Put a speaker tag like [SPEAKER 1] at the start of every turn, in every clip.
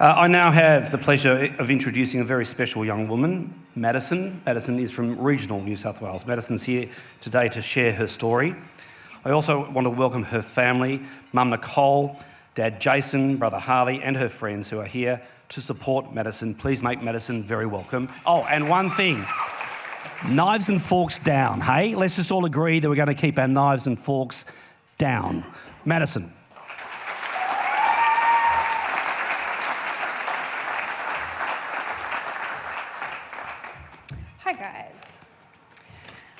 [SPEAKER 1] I now have the pleasure of introducing a very special young woman, Madison. Madison is from regional New South Wales. Madison's here today to share her story. I also want to welcome her family, Mum Nicole, Dad Jason, Brother Harley, and her friends who are here to support Madison. Please make Madison very welcome. Oh, and one thing, knives and forks down, hey? Let's just all agree that we're going to keep our knives and forks down. Madison.
[SPEAKER 2] Hi guys.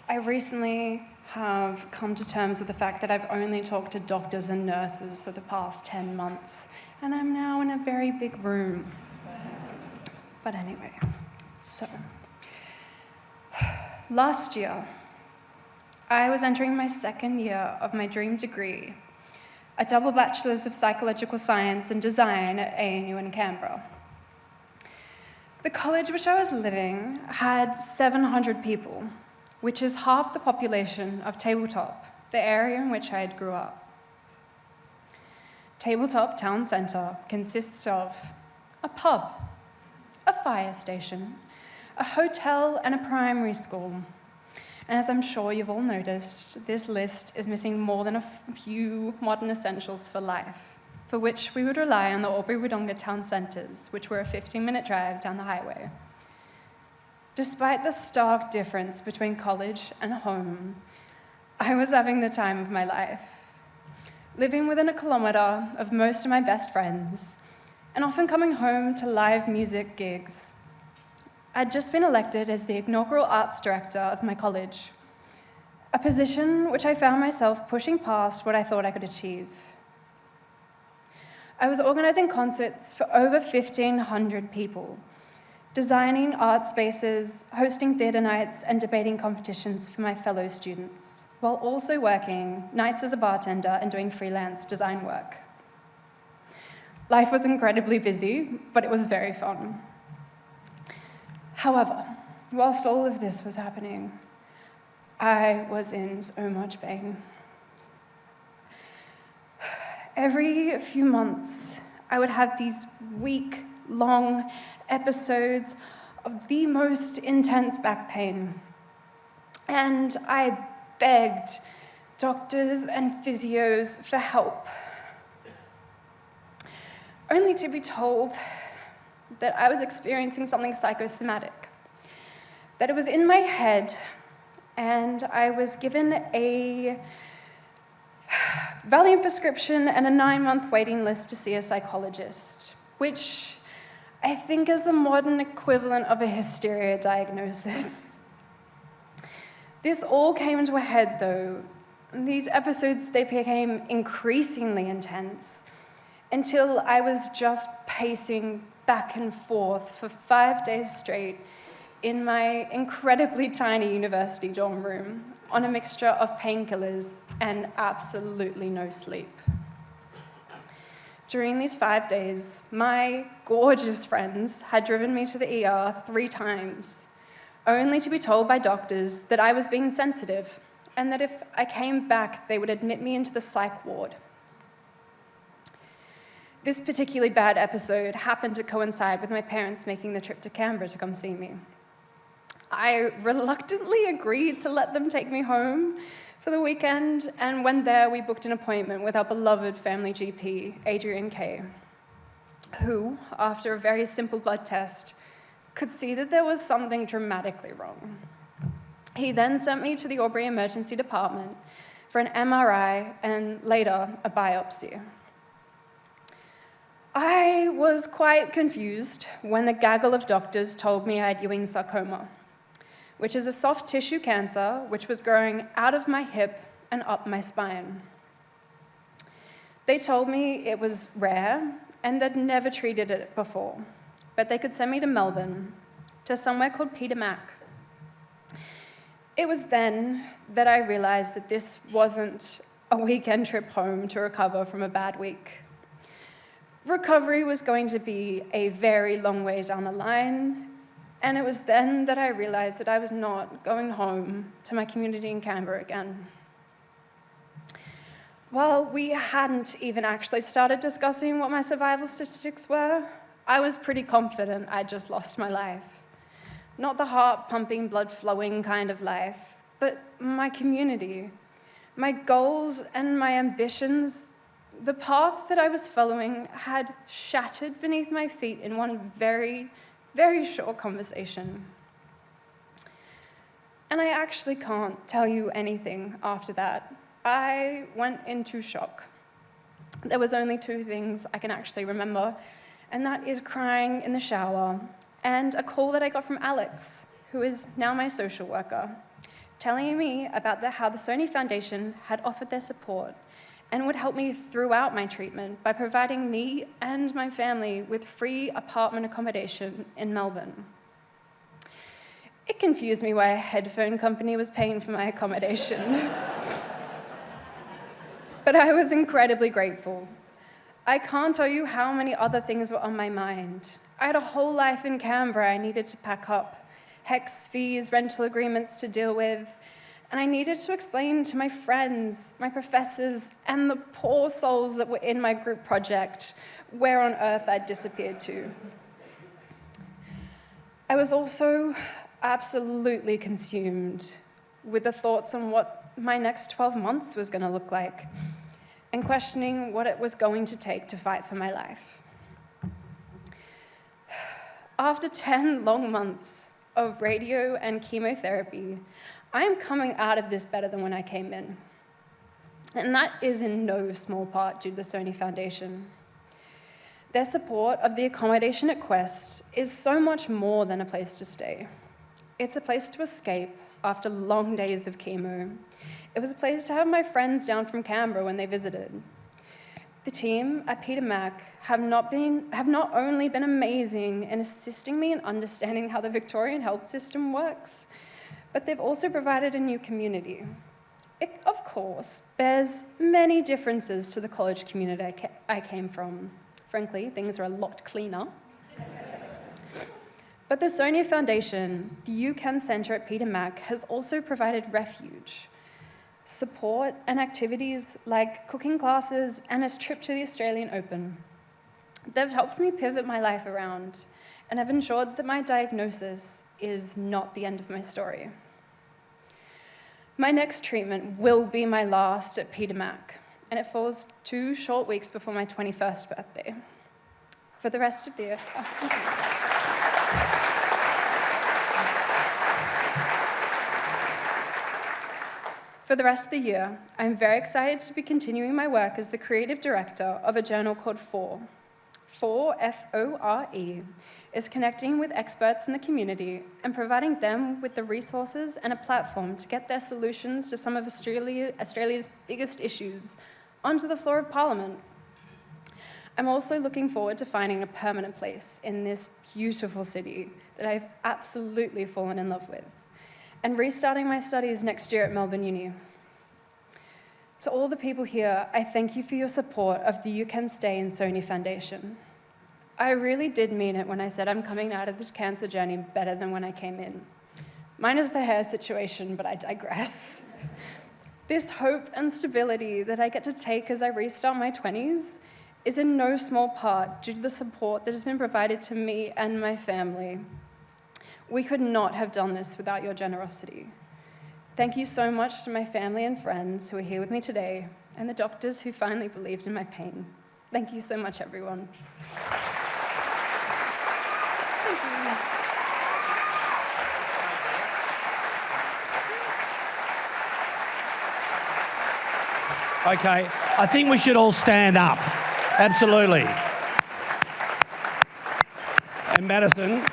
[SPEAKER 2] I recently have come to terms with the fact that I've only talked to doctors and nurses for the past 10 months, and I'm now in a very big room. But anyway, so last year, I was entering my second year of my dream degree, a double bachelor's of psychological science and design at ANU in Canberra. The college which I was living had 700 people, which is half the population of Tabletop, the area in which I had grew up. Tabletop Town Centre consists of a pub, a fire station, a hotel, and a primary school. And as I'm sure you've all noticed, this list is missing more than a few modern essentials for life, for which we would rely on the Albury-Wodonga town centres, which were a 15-minute drive down the highway. Despite the stark difference between college and home, I was having the time of my life, living within a kilometre of most of my best friends, and often coming home to live music gigs. I'd just been elected as the inaugural arts director of my college, a position which I found myself pushing past what I thought I could achieve. I was organising concerts for over 1,500 people, designing art spaces, hosting theatre nights, and debating competitions for my fellow students, while also working nights as a bartender and doing freelance design work. Life was incredibly busy, but it was very fun. However, whilst all of this was happening, I was in so much pain. Every few months, I would have these week-long episodes of the most intense back pain. And I begged doctors and physios for help, only to be told that I was experiencing something psychosomatic, that it was in my head, and I was given a Valium prescription and a 9-month waiting list to see a psychologist, which I think is the modern equivalent of a hysteria diagnosis. This all came to a head, though. These episodes, they became increasingly intense until I was just pacing back and forth for 5 days straight in my incredibly tiny university dorm room on a mixture of painkillers and absolutely no sleep. During these 5 days, my gorgeous friends had driven me to the ER 3 times, only to be told by doctors that I was being sensitive and that if I came back, they would admit me into the psych ward. This particularly bad episode happened to coincide with my parents making the trip to Canberra to come see me. I reluctantly agreed to let them take me home for the weekend, and when there, we booked an appointment with our beloved family GP, Adrian Kay, who, after a very simple blood test, could see that there was something dramatically wrong. He then sent me to the Albury Emergency Department for an MRI and later a biopsy. I was quite confused when a gaggle of doctors told me I had Ewing sarcoma, which is a soft tissue cancer which was growing out of my hip and up my spine. They told me it was rare and they'd never treated it before, but they could send me to Melbourne, to somewhere called Peter Mac. It was then that I realized that this wasn't a weekend trip home to recover from a bad week. Recovery was going to be a very long way down the line, and it was then that I realized that I was not going home to my community in Canberra again. While we hadn't even actually started discussing what my survival statistics were, I was pretty confident I'd just lost my life. Not the heart-pumping, blood-flowing kind of life, but my community, my goals and my ambitions. The path that I was following had shattered beneath my feet in one very, very short conversation. And I actually can't tell you anything after that. I went into shock. There was only two things I can actually remember, and that is crying in the shower and a call that I got from Alex, who is now my social worker, telling me about how the Sony Foundation had offered their support and would help me throughout my treatment by providing me and my family with free apartment accommodation in Melbourne. It confused me why a headphone company was paying for my accommodation. But I was incredibly grateful. I can't tell you how many other things were on my mind. I had a whole life in Canberra I needed to pack up, HECS fees, rental agreements to deal with, and I needed to explain to my friends, my professors, and the poor souls that were in my group project where on earth I'd disappeared to. I was also absolutely consumed with the thoughts on what my next 12 months was going to look like, and questioning what it was going to take to fight for my life. After 10 long months of radio and chemotherapy, I am coming out of this better than when I came in. And that is in no small part due to the Sony Foundation. Their support of the accommodation at Quest is so much more than a place to stay. It's a place to escape after long days of chemo. It was a place to have my friends down from Canberra when they visited. The team at Peter Mac have not only been amazing in assisting me in understanding how the Victorian health system works, but they've also provided a new community. It, of course, bears many differences to the college community I came from. Frankly, things are a lot cleaner. But the Sony Foundation, the UCAN Centre at Peter Mac, has also provided refuge, support and activities like cooking classes and a trip to the Australian Open. They've helped me pivot my life around and have ensured that my diagnosis is not the end of my story. My next treatment will be my last at Peter Mac, and it falls 2 short weeks before my 21st birthday. For the rest of the year, For the rest of the year, I'm very excited to be continuing my work as the creative director of a journal called 4. 4, F-O-R-E, is connecting with experts in the community and providing them with the resources and a platform to get their solutions to some of Australia's biggest issues onto the floor of Parliament. I'm also looking forward to finding a permanent place in this beautiful city that I've absolutely fallen in love with, and restarting my studies next year at Melbourne Uni. To all the people here, I thank you for your support of the You Can Stay in Sony Foundation. I really did mean it when I said I'm coming out of this cancer journey better than when I came in. Minus the hair situation, but I digress. This hope and stability that I get to take as I restart my 20s is in no small part due to the support that has been provided to me and my family. We could not have done this without your generosity. Thank you so much to my family and friends who are here with me today, and the doctors who finally believed in my pain. Thank you so much, everyone. Thank you.
[SPEAKER 1] Okay, I think we should all stand up. Absolutely. And Madison,